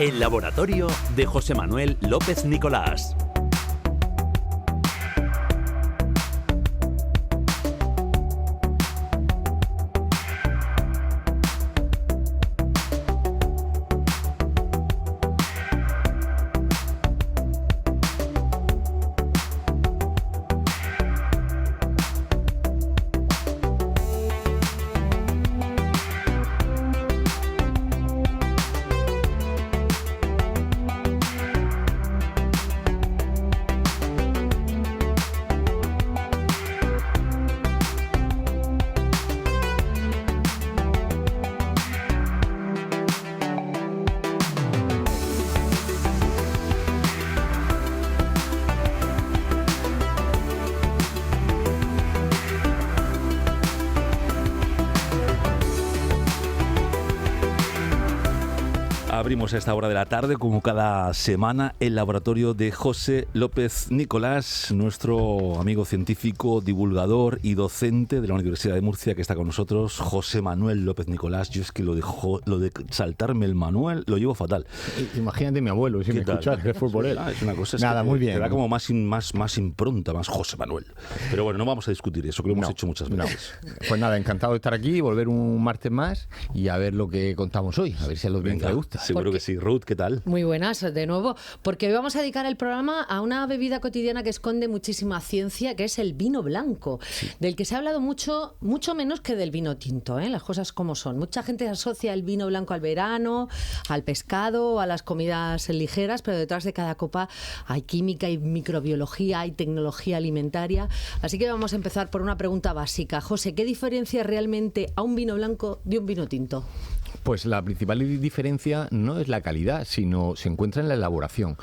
El laboratorio de José Manuel López Nicolás. Abrimos a esta hora de la tarde, como cada semana, el laboratorio de José López Nicolás, nuestro amigo científico, divulgador y docente de la Universidad de Murcia, que está con nosotros. José Manuel López Nicolás. Yo es que lo de saltarme el Manuel lo llevo fatal. Imagínate mi abuelo, si me escuchas, que fue por él. Es una cosa, nada, muy bien. Te da como más impronta, más José Manuel. Pero bueno, no vamos a discutir eso, que lo hemos hecho muchas veces. Pues nada, encantado de estar aquí, volver un martes más y a ver lo que contamos hoy, a ver si a los bien les gusta. Seguro que sí. Ruth, ¿qué tal? Muy buenas, de nuevo, porque hoy vamos a dedicar el programa a una bebida cotidiana que esconde muchísima ciencia, que es el vino blanco, del que se ha hablado mucho menos que del vino tinto, las cosas como son. Mucha gente asocia el vino blanco al verano, al pescado, a las comidas ligeras, pero detrás de cada copa hay química, hay microbiología, hay tecnología alimentaria. Así que vamos a empezar por una pregunta básica. José, ¿qué diferencia realmente a un vino blanco de un vino tinto? Pues la principal diferencia no es la calidad, sino se encuentra en la elaboración.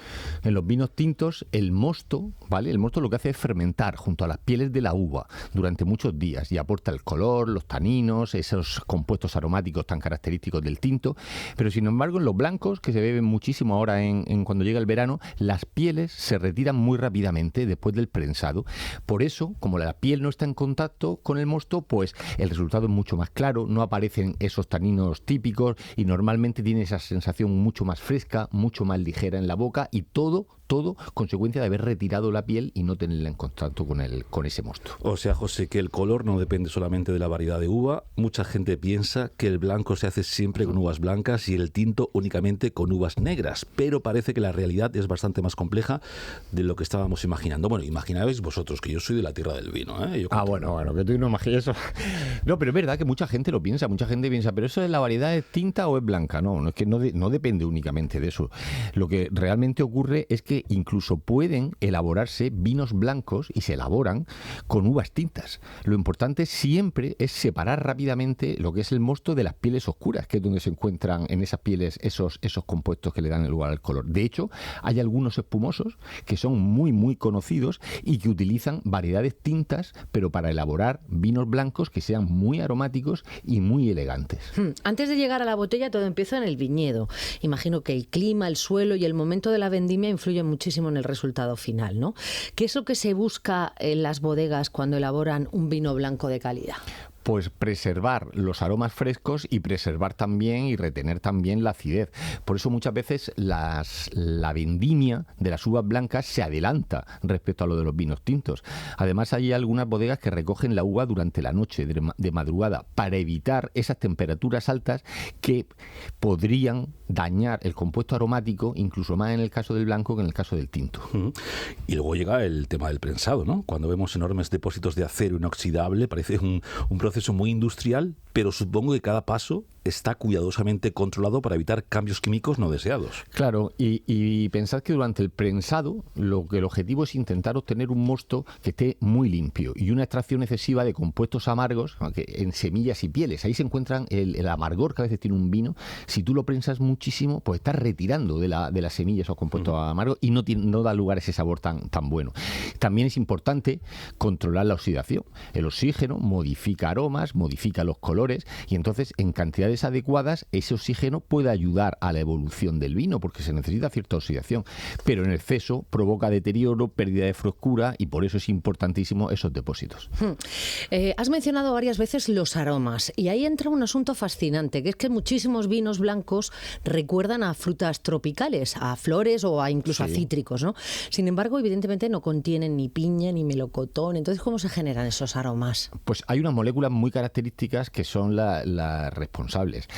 En los vinos tintos, el mosto, ¿vale? El mosto lo que hace es fermentar junto a las pieles de la uva durante muchos días y aporta el color, los taninos, esos compuestos aromáticos tan característicos del tinto. Pero sin embargo, en los blancos, que se beben muchísimo ahora en cuando llega el verano, las pieles se retiran muy rápidamente después del prensado. Por eso, como la piel no está en contacto con el mosto, pues el resultado es mucho más claro, no aparecen esos taninos típicos y normalmente tiene esa sensación mucho más fresca, mucho más ligera en la boca y todo consecuencia de haber retirado la piel y no tenerla en contacto con ese mosto. O sea, José, que el color no depende solamente de la variedad de uva. Mucha gente piensa que el blanco se hace siempre con uvas blancas y el tinto únicamente con uvas negras, pero parece que la realidad es bastante más compleja de lo que estábamos imaginando. Bueno, imaginabais vosotros que yo soy de la tierra del vino, ¿eh? Bueno, que tú no imaginas eso. No, pero es verdad que mucha gente lo piensa, pero eso de la variedad es tinta o es blanca. No, es que no depende únicamente de eso. Lo que realmente ocurre es que incluso pueden elaborarse vinos blancos y se elaboran con uvas tintas. Lo importante siempre es separar rápidamente lo que es el mosto de las pieles oscuras, que es donde se encuentran en esas pieles esos compuestos que le dan el lugar al color. De hecho, hay algunos espumosos que son muy, muy conocidos y que utilizan variedades tintas, pero para elaborar vinos blancos que sean muy aromáticos y muy elegantes. Antes de llegar a la botella, todo empieza en el viñedo. Imagino que el clima, el suelo y el momento de la vendimia influyen muchísimo en el resultado final, ¿no? ¿Qué es lo que se busca en las bodegas cuando elaboran un vino blanco de calidad? Pues preservar los aromas frescos y preservar también y retener también la acidez. Por eso muchas veces la vendimia de las uvas blancas se adelanta respecto a lo de los vinos tintos. Además, hay algunas bodegas que recogen la uva durante la noche, de madrugada, para evitar esas temperaturas altas que podrían dañar el compuesto aromático, incluso más en el caso del blanco que en el caso del tinto. Y luego llega el tema del prensado, ¿no? Cuando vemos enormes depósitos de acero inoxidable, parece un proceso muy industrial, pero supongo que cada paso está cuidadosamente controlado para evitar cambios químicos no deseados. Claro, y pensad que durante el prensado el objetivo es intentar obtener un mosto que esté muy limpio y una extracción excesiva de compuestos amargos en semillas y pieles. Ahí se encuentran el amargor que a veces tiene un vino. Si tú lo prensas muchísimo, pues estás retirando de las semillas esos compuestos amargos y no da lugar a ese sabor tan bueno. También es importante controlar la oxidación. El oxígeno modifica aromas, modifica los colores y entonces en cantidades condiciones adecuadas, ese oxígeno puede ayudar a la evolución del vino, porque se necesita cierta oxidación. Pero en exceso provoca deterioro, pérdida de frescura, y por eso es importantísimo esos depósitos. Has mencionado varias veces los aromas, y ahí entra un asunto fascinante, que es que muchísimos vinos blancos recuerdan a frutas tropicales, a flores o incluso a cítricos, ¿no? Sin embargo, evidentemente no contienen ni piña ni melocotón. Entonces, ¿cómo se generan esos aromas? Pues hay unas moléculas muy características que son las responsables.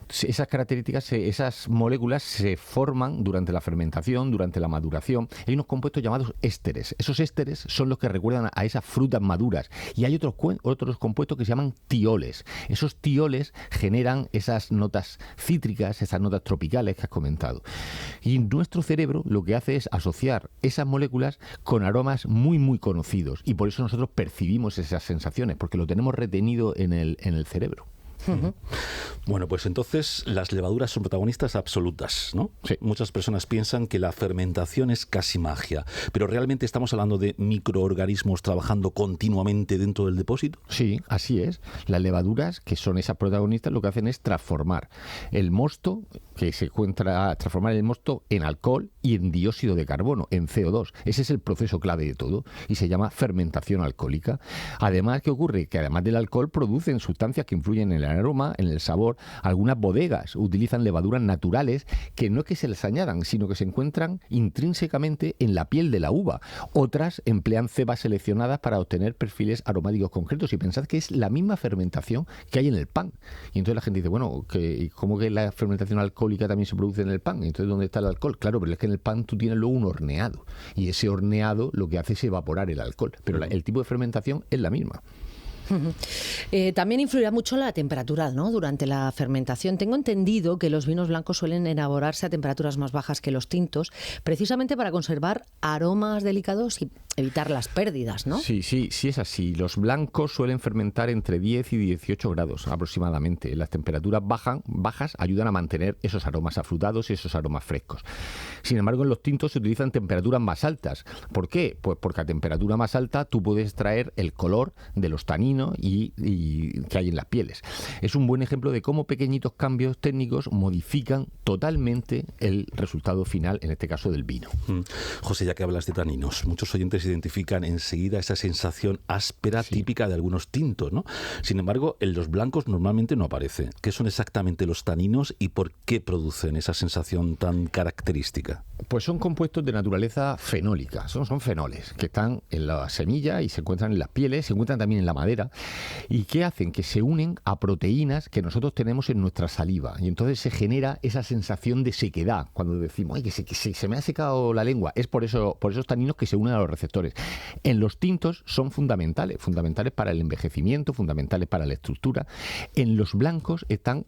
Esas características, esas moléculas se forman durante la fermentación, durante la maduración. Hay unos compuestos llamados ésteres. Esos ésteres son los que recuerdan a esas frutas maduras. Y hay otros compuestos que se llaman tioles. Esos tioles generan esas notas cítricas, esas notas tropicales que has comentado. Y nuestro cerebro lo que hace es asociar esas moléculas con aromas muy, muy conocidos. Y por eso nosotros percibimos esas sensaciones, porque lo tenemos retenido en el cerebro. Bueno, pues entonces las levaduras son protagonistas absolutas, ¿no? Sí. Muchas personas piensan que la fermentación es casi magia, pero ¿realmente estamos hablando de microorganismos trabajando continuamente dentro del depósito? Sí, así es. Las levaduras, que son esas protagonistas, lo que hacen es transformar el mosto, transformar el mosto en alcohol y en dióxido de carbono, en CO2. Ese es el proceso clave de todo y se llama fermentación alcohólica. Además, ¿qué ocurre? Que además del alcohol producen sustancias que influyen en el aroma, en el sabor. Algunas bodegas utilizan levaduras naturales que no es que se les añadan, sino que se encuentran intrínsecamente en la piel de la uva. Otras emplean cebas seleccionadas para obtener perfiles aromáticos concretos. Y pensad que es la misma fermentación que hay en el pan. Y entonces la gente dice, bueno, ¿cómo que la fermentación alcohólica también se produce en el pan? Entonces, ¿dónde está el alcohol? Claro, pero es que en el pan tú tienes luego un horneado. Y ese horneado lo que hace es evaporar el alcohol. Pero el tipo de fermentación es la misma. También influirá mucho la temperatura, ¿no? Durante la fermentación. Tengo entendido que los vinos blancos suelen elaborarse a temperaturas más bajas que los tintos, precisamente para conservar aromas delicados y evitar las pérdidas, ¿no? Sí es así. Los blancos suelen fermentar entre 10 y 18 grados aproximadamente. Las temperaturas bajas ayudan a mantener esos aromas afrutados y esos aromas frescos. Sin embargo, en los tintos se utilizan temperaturas más altas. ¿Por qué? Pues porque a temperatura más alta tú puedes extraer el color de los taninos y que hay en las pieles. Es un buen ejemplo de cómo pequeñitos cambios técnicos modifican totalmente el resultado final, en este caso del vino. José, ya que hablas de taninos, muchos oyentes identifican enseguida esa sensación áspera típica de algunos tintos, ¿no? Sin embargo, en los blancos normalmente no aparece. ¿Qué son exactamente los taninos y por qué producen esa sensación tan característica? Pues son compuestos de naturaleza fenólica, son fenoles que están en la semilla y se encuentran en las pieles, se encuentran también en la madera, y que hacen que se unen a proteínas que nosotros tenemos en nuestra saliva, y entonces se genera esa sensación de sequedad cuando decimos, ay, que se me ha secado la lengua. Es por esos taninos que se unen a los receptores. En los tintos son fundamentales para el envejecimiento, fundamentales para la estructura. En los blancos están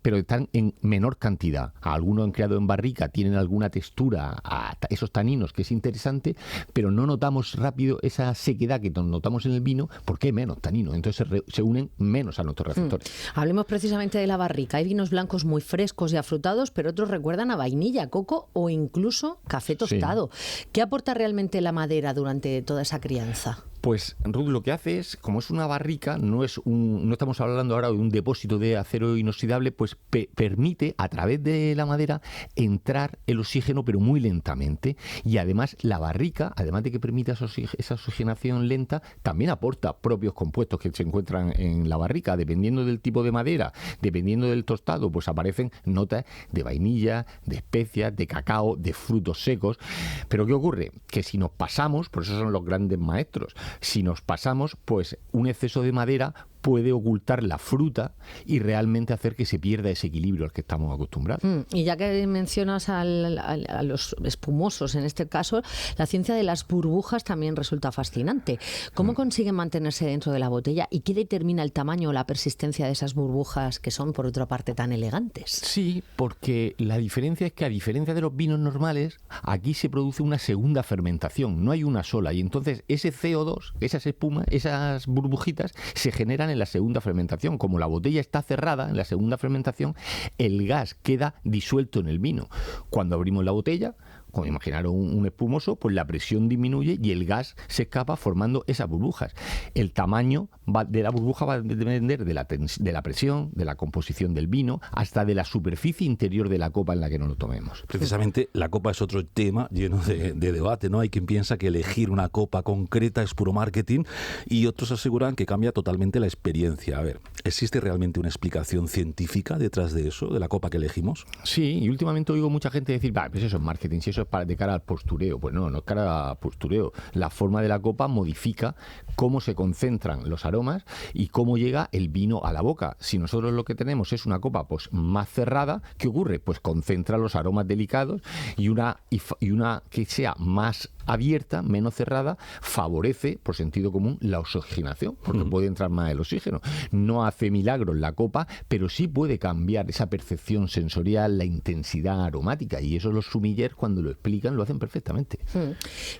en menor cantidad. Algunos han creado en barrica, tienen alguna textura a esos taninos que es interesante, pero no notamos rápido esa sequedad que notamos en el vino porque hay menos taninos, entonces se unen menos a nuestros receptores. Hablemos precisamente de la barrica. Hay vinos blancos muy frescos y afrutados, pero otros recuerdan a vainilla, coco o incluso café tostado. ¿Qué aporta realmente la madera durante toda esa crianza? Pues Ruth, lo que hace es, como es una barrica, no estamos hablando ahora de un depósito de acero inoxidable, pues permite a través de la madera entrar el oxígeno, pero muy lentamente. Y además la barrica, además de que permite esa oxigenación lenta, también aporta propios compuestos que se encuentran en la barrica. Dependiendo del tipo de madera, dependiendo del tostado, pues aparecen notas de vainilla, de especias, de cacao, de frutos secos. Pero ¿qué ocurre? Que si nos pasamos, por eso son los grandes maestros, si nos pasamos, pues un exceso de madera puede ocultar la fruta y realmente hacer que se pierda ese equilibrio al que estamos acostumbrados. Y ya que mencionas a los espumosos, en este caso, la ciencia de las burbujas también resulta fascinante. ¿Cómo consiguen mantenerse dentro de la botella y qué determina el tamaño o la persistencia de esas burbujas que son, por otra parte, tan elegantes? Sí, porque la diferencia es que, a diferencia de los vinos normales, aquí se produce una segunda fermentación, no hay una sola, y entonces ese CO2, esas espumas, esas burbujitas, se generan en la segunda fermentación. Como la botella está cerrada en la segunda fermentación, el gas queda disuelto en el vino. Cuando abrimos la botella, como imaginar un espumoso, pues la presión disminuye y el gas se escapa formando esas burbujas. El tamaño de la burbuja va a depender de la presión, de la composición del vino, hasta de la superficie interior de la copa en la que nos lo tomemos. Precisamente la copa es otro tema lleno de debate, ¿no? Hay quien piensa que elegir una copa concreta es puro marketing y otros aseguran que cambia totalmente la experiencia. A ver, ¿existe realmente una explicación científica detrás de eso, de la copa que elegimos? Sí, y últimamente oigo mucha gente decir, pues eso es marketing, si eso es de cara al postureo. Pues no es cara al postureo. La forma de la copa modifica cómo se concentran los aromas y cómo llega el vino a la boca. Si nosotros lo que tenemos es una copa pues más cerrada, ¿qué ocurre? Pues concentra los aromas delicados y una que sea más abierta, menos cerrada, favorece, por sentido común, la oxigenación, porque puede entrar más el oxígeno. No hace milagros la copa, pero sí puede cambiar esa percepción sensorial, la intensidad aromática, y eso los sommeliers cuando lo explican lo hacen perfectamente.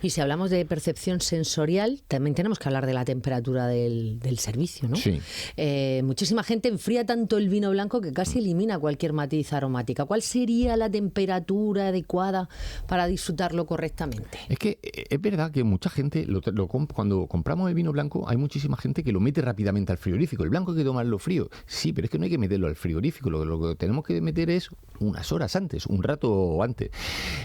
Y si hablamos de percepción sensorial, también tenemos que hablar de la temperatura del servicio, ¿no? Sí. Muchísima gente enfría tanto el vino blanco que casi elimina cualquier matiz aromática. ¿Cuál sería la temperatura adecuada para disfrutarlo correctamente? Es que es verdad que mucha gente, cuando compramos el vino blanco, hay muchísima gente que lo mete rápidamente al frigorífico. El blanco hay que tomarlo frío. Sí, pero es que no hay que meterlo al frigorífico. Lo que tenemos que meter es unas horas antes, un rato antes.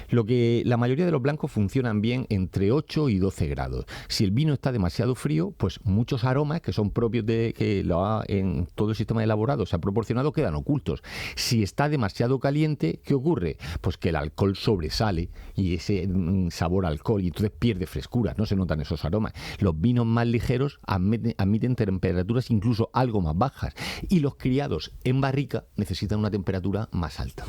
La mayoría de los blancos funcionan bien entre 8 y 12 grados. Si el vino está demasiado frío, pues muchos aromas que son propios de que en todo el sistema elaborado se ha proporcionado quedan ocultos. Si está demasiado caliente, ¿qué ocurre? Pues que el alcohol sobresale y ese sabor a alcohol, y entonces pierde frescura, no se notan esos aromas. Los vinos más ligeros admiten temperaturas incluso algo más bajas, y los criados en barrica necesitan una temperatura más alta.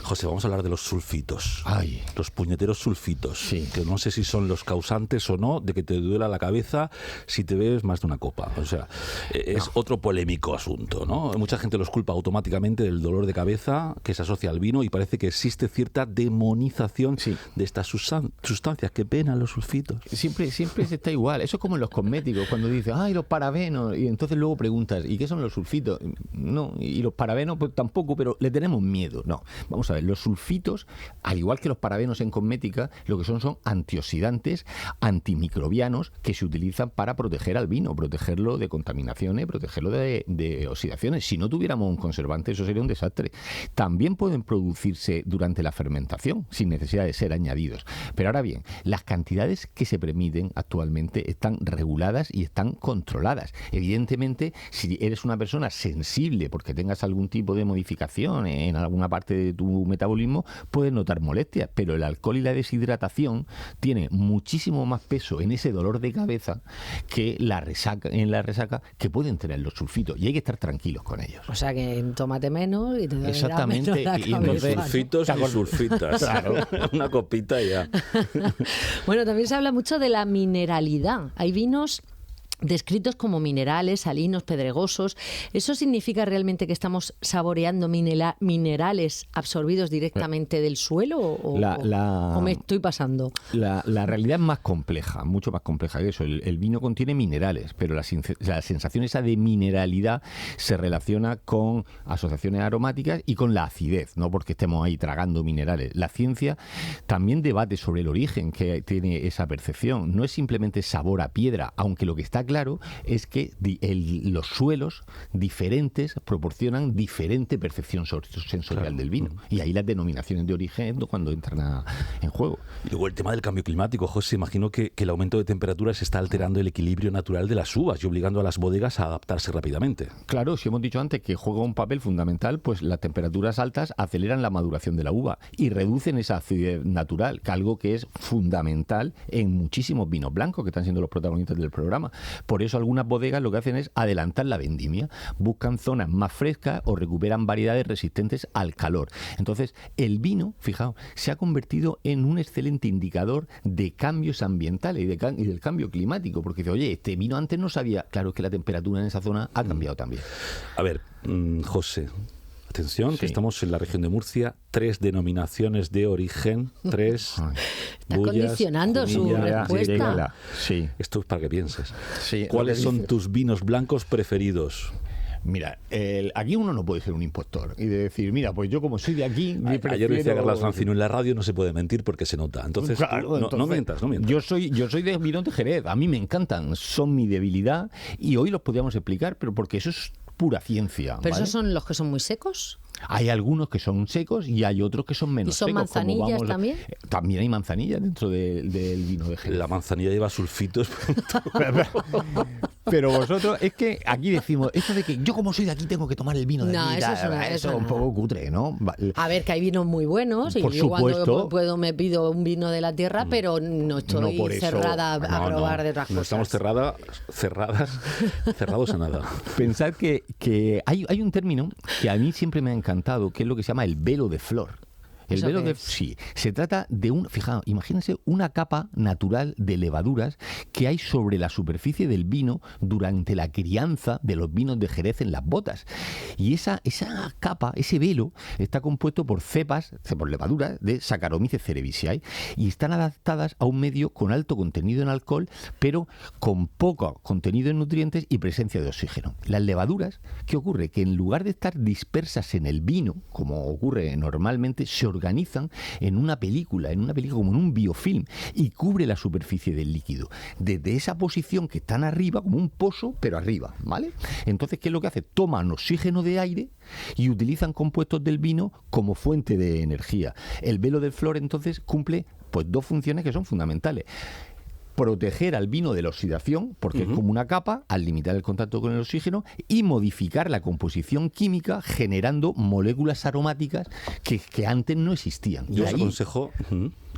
José, vamos a hablar de los sulfitos. Ay. Los puñeteros sulfitos, sí, que no sé si son los causantes o no de que te duela la cabeza si te bebes más de una copa. O sea, es otro polémico asunto, ¿no? Mucha gente los culpa automáticamente del dolor de cabeza que se asocia al vino, y parece que existe cierta demonización de estas sustancias. Qué pena los sulfitos. Siempre está igual. Eso es como en los cosméticos, cuando dices, los parabenos, y entonces luego preguntas, ¿y qué son los sulfitos? No, y los parabenos pues tampoco, pero le tenemos miedo. No, vamos a ver, los sulfitos, al igual que los parabenos en cosmética, lo que son antioxidantes, antimicrobianos, que se utilizan para proteger al vino, protegerlo de contaminaciones, protegerlo de oxidaciones. Si no tuviéramos un conservante, eso sería un desastre. También pueden producirse durante la fermentación, sin necesidad de ser añadidos. Pero ahora bien, las cantidades que se permiten actualmente están reguladas y están controladas. Evidentemente, si eres una persona sensible porque tengas algún tipo de modificación en alguna parte de tu metabolismo, puedes notar molestias, pero el alcohol y la deshidratación tienen muchísimo más peso en ese dolor de cabeza que la resaca que pueden tener los sulfitos, y hay que estar tranquilos con ellos. O sea que tómate menos y te dolerá exactamente menos la y cabeza, sulfitos y sulfitas. Claro. Una copita y ya. Bueno, también se habla mucho de la mineralidad. Hay vinos descritos como minerales, salinos, pedregosos. ¿Eso significa realmente que estamos saboreando minerales absorbidos directamente del suelo o me estoy pasando? La realidad es más compleja, mucho más compleja que eso. El vino contiene minerales, pero la sensación esa de mineralidad se relaciona con asociaciones aromáticas y con la acidez, no porque estemos ahí tragando minerales. La ciencia también debate sobre el origen que tiene esa percepción. No es simplemente sabor a piedra, aunque lo que está claro es que los suelos diferentes proporcionan diferente percepción sensorial del vino. Y ahí las denominaciones de origen es cuando entran en juego. Y luego el tema del cambio climático, José. Imagino que el aumento de temperaturas está alterando el equilibrio natural de las uvas y obligando a las bodegas a adaptarse rápidamente. Claro, si hemos dicho antes que juega un papel fundamental, pues las temperaturas altas aceleran la maduración de la uva y reducen esa acidez natural, que algo que es fundamental en muchísimos vinos blancos que están siendo los protagonistas del programa. Por eso algunas bodegas lo que hacen es adelantar la vendimia, buscan zonas más frescas o recuperan variedades resistentes al calor. Entonces, el vino, fijaos, se ha convertido en un excelente indicador de cambios ambientales y del cambio climático, porque dice, oye, este vino antes no sabía. Claro, es que la temperatura en esa zona ha cambiado también. A ver, José, atención, que estamos en la región de Murcia, 3 denominaciones de origen, 3 Está condicionando su respuesta. Sí. Esto es para que pienses. Sí, ¿Cuáles son tus vinos blancos preferidos? Mira, aquí uno no puede ser un impostor y decir, mira, pues yo como soy de aquí, Ayer decía Carlos Mancino, en la radio no se puede mentir porque se nota. Entonces, claro, no mientas. Yo soy de vinos de Jerez, a mí me encantan, son mi debilidad y hoy los podríamos explicar, pero porque eso es pura ciencia. ¿Pero ¿vale? esos son los que son muy secos? Hay algunos que son secos y hay otros que son menos secos. ¿Y son secos. manzanillas también? También hay manzanillas dentro del vino de Jerez. La manzanilla lleva sulfitos. Pero vosotros, es que aquí decimos, esto de que yo como soy de aquí tengo que tomar el vino de aquí. Eso es un poco cutre, ¿no? A ver, que hay vinos muy buenos y por yo supuesto, cuando puedo me pido un vino de la tierra, pero no estoy por eso, cerrada a probar de otras cosas. No estamos cerrados a nada. Pensad que hay un término que a mí siempre me ha encantado, que es lo que se llama el velo de flor. El velo de sí, se trata de fijaos, imagínense una capa natural de levaduras que hay sobre la superficie del vino durante la crianza de los vinos de Jerez en las botas. Y esa capa, ese velo, está compuesto por cepas, por levaduras de Saccharomyces cerevisiae y están adaptadas a un medio con alto contenido en alcohol, pero con poco contenido en nutrientes y presencia de oxígeno. Las levaduras, ¿qué ocurre? Que en lugar de estar dispersas en el vino, como ocurre normalmente, se organizan en una película como en un biofilm y cubre la superficie del líquido. Desde esa posición que están arriba, como un pozo, pero arriba, ¿vale? Entonces, ¿qué es lo que hace? Toman oxígeno de aire y utilizan compuestos del vino como fuente de energía. El velo de flor, entonces, cumple pues dos funciones que son fundamentales. Proteger al vino de la oxidación, porque es como una capa, al limitar el contacto con el oxígeno, y modificar la composición química generando moléculas aromáticas que antes no existían. Yo os aconsejo...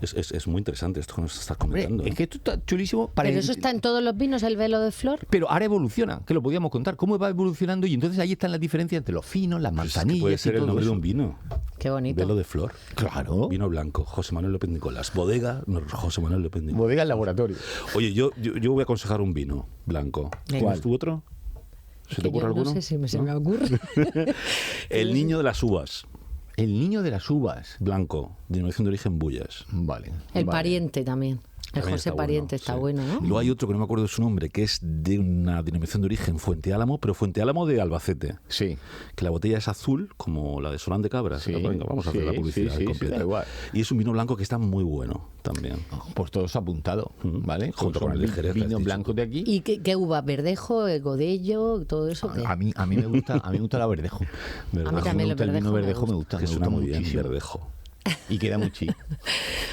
Es muy interesante esto que nos estás comentando. Es que esto está chulísimo. Pero eso está en todos los vinos, el velo de flor. Pero ahora evoluciona, que lo podíamos contar. ¿Cómo va evolucionando? Y entonces ahí están las diferencias entre los finos, las manzanillas. Puede ser el nombre de un vino. Qué bonito. Velo de flor. Claro. Vino blanco. José Manuel López Nicolás. Bodega, José Manuel López Nicolás. Bodega el laboratorio. Oye, yo voy a aconsejar un vino blanco. ¿Cuál? ¿Tú otro? ¿Se te ocurre alguno? No sé si se me ocurre. El niño de las uvas. El niño de las uvas. Blanco, denominación de origen Bullas. Vale. El pariente también. El También José está Pariente bueno, está sí. bueno, ¿no? Luego hay otro que no me acuerdo de su nombre, que es de una denominación de origen Fuente Álamo, pero Fuente Álamo de Albacete. Sí. Que la botella es azul, como la de Solán de Cabra. Sí, Venga, vamos a hacer la publicidad completa. da igual. Y es un vino blanco que está muy bueno también. Pues todos apuntados, ¿vale? Junto con el de Jerez, vinos has dicho. blancos de aquí. ¿Y qué uva? ¿Verdejo, godello, todo eso? ¿qué? A mí me gusta la verdejo. ¿Verdad? A mí también me gusta el vino verdejo, me gusta. Que me suena gusta muy bien, muchísimo. verdejo. Y queda muy chico.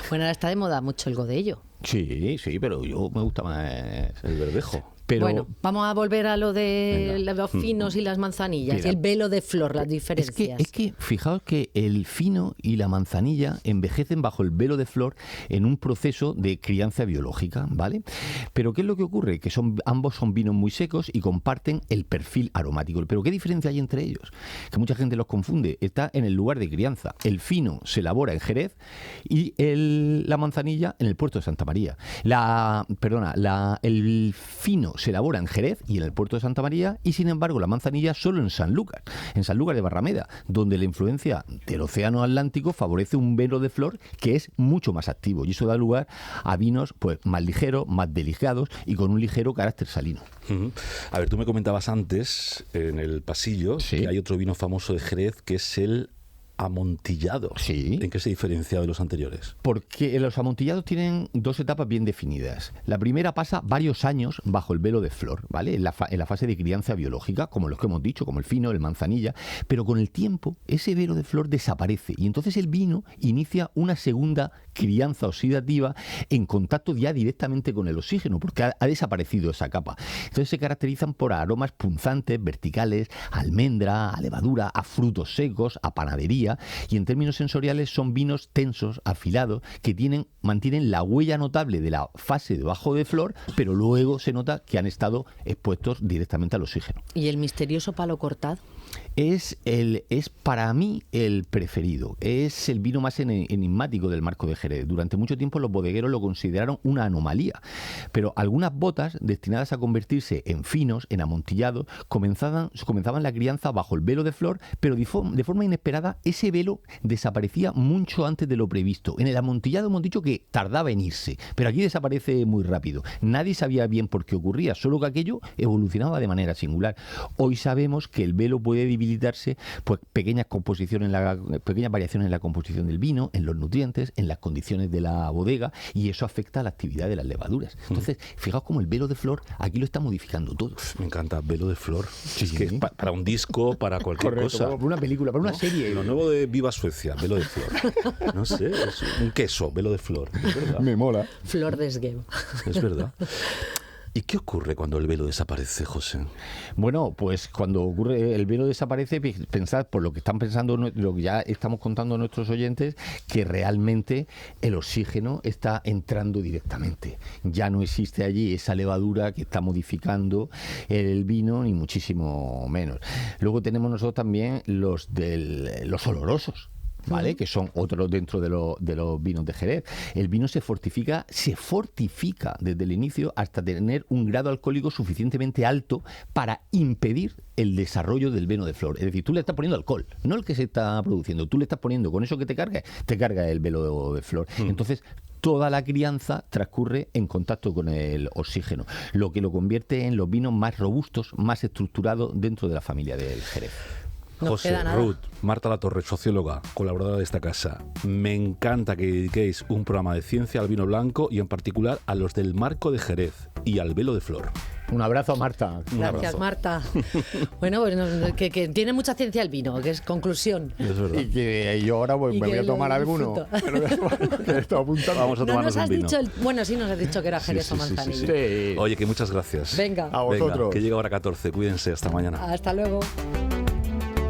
Bueno, ahora está de moda mucho el godello. Sí, pero yo me gusta más El verdejo. Pero, bueno, vamos a volver a lo de Venga. los finos y las manzanillas, Mira, y el velo de flor, las diferencias. Es que fijaos que el fino y la manzanilla envejecen bajo el velo de flor en un proceso de crianza biológica, ¿vale? Pero ¿qué es lo que ocurre? Que ambos son vinos muy secos y comparten el perfil aromático. Pero ¿qué diferencia hay entre ellos? Que mucha gente los confunde. Está en el lugar de crianza. El fino se elabora en Jerez y la manzanilla en el puerto de Santa María. El fino se elabora en Jerez y en el puerto de Santa María, y sin embargo la manzanilla solo en Sanlúcar de Barrameda, donde la influencia del océano Atlántico favorece un velo de flor que es mucho más activo, y eso da lugar a vinos pues más ligeros, más delicados y con un ligero carácter salino. A ver, tú me comentabas antes en el pasillo que hay otro vino famoso de Jerez que es el amontillado. Sí. ¿En qué se diferencia de los anteriores? Porque los amontillados tienen dos etapas bien definidas. La primera pasa varios años bajo el velo de flor, ¿vale? En la fase de crianza biológica, como los que hemos dicho, como el fino, el manzanilla, pero con el tiempo ese velo de flor desaparece y entonces el vino inicia una segunda crianza oxidativa en contacto ya directamente con el oxígeno, porque ha desaparecido esa capa. Entonces se caracterizan por aromas punzantes, verticales, a almendra, a levadura, a frutos secos, a panadería, y en términos sensoriales son vinos tensos, afilados, que mantienen la huella notable de la fase de bajo de flor, pero luego se nota que han estado expuestos directamente al oxígeno. ¿Y el misterioso palo cortado? Es para mí el preferido. Es el vino más enigmático del Marco de Jerez. Durante mucho tiempo los bodegueros lo consideraron una anomalía. Pero algunas botas destinadas a convertirse en finos, en amontillados, comenzaban la crianza bajo el velo de flor, pero de forma inesperada ese velo desaparecía mucho antes de lo previsto. En el amontillado hemos dicho que tardaba en irse, pero aquí desaparece muy rápido. Nadie sabía bien por qué ocurría, solo que aquello evolucionaba de manera singular. Hoy sabemos que el velo puede dividirse, pues pequeñas variaciones en la composición del vino, en los nutrientes, en las condiciones de la bodega, y eso afecta a la actividad de las levaduras. Entonces, fijaos cómo el velo de flor aquí lo está modificando todo. Me encanta, velo de flor. Sí. Es que es para un disco, para cualquier cosa. Para una película, para una serie. Lo nuevo de Viva Suecia, velo de flor. No sé, es un queso, velo de flor. Es verdad. Me mola. Flor de esgueva. Es verdad. ¿Y qué ocurre cuando el velo desaparece, José? Bueno, pues cuando ocurre el velo desaparece, pensad, por lo que están pensando, lo que ya estamos contando a nuestros oyentes, que realmente el oxígeno está entrando directamente. Ya no existe allí esa levadura que está modificando el vino, ni muchísimo menos. Luego tenemos nosotros también los olorosos, ¿vale? Que son otros dentro de los vinos de Jerez. El vino se fortifica desde el inicio hasta tener un grado alcohólico suficientemente alto para impedir el desarrollo del vino de flor. Es decir, tú le estás poniendo alcohol, no el que se está produciendo. Tú le estás poniendo, con eso que te carga el velo de flor. Entonces, toda la crianza transcurre en contacto con el oxígeno, lo que lo convierte en los vinos más robustos, más estructurados dentro de la familia del Jerez. José, Ruth, Marta Latorre, socióloga, colaboradora de esta casa. Me encanta que dediquéis un programa de ciencia al vino blanco y en particular a los del Marco de Jerez y al velo de flor. Un abrazo, Marta. Gracias, Marta. Bueno, que tiene mucha ciencia el vino, que es conclusión. Es verdad. Y que yo ahora me voy a tomar alguno. Vamos a tomarnos un vino. Bueno, sí nos has dicho que era Jerez o Manzanillo. Sí. Oye, que muchas gracias. Venga. A vosotros. Que llega hora 14. Cuídense. Hasta mañana. Hasta luego.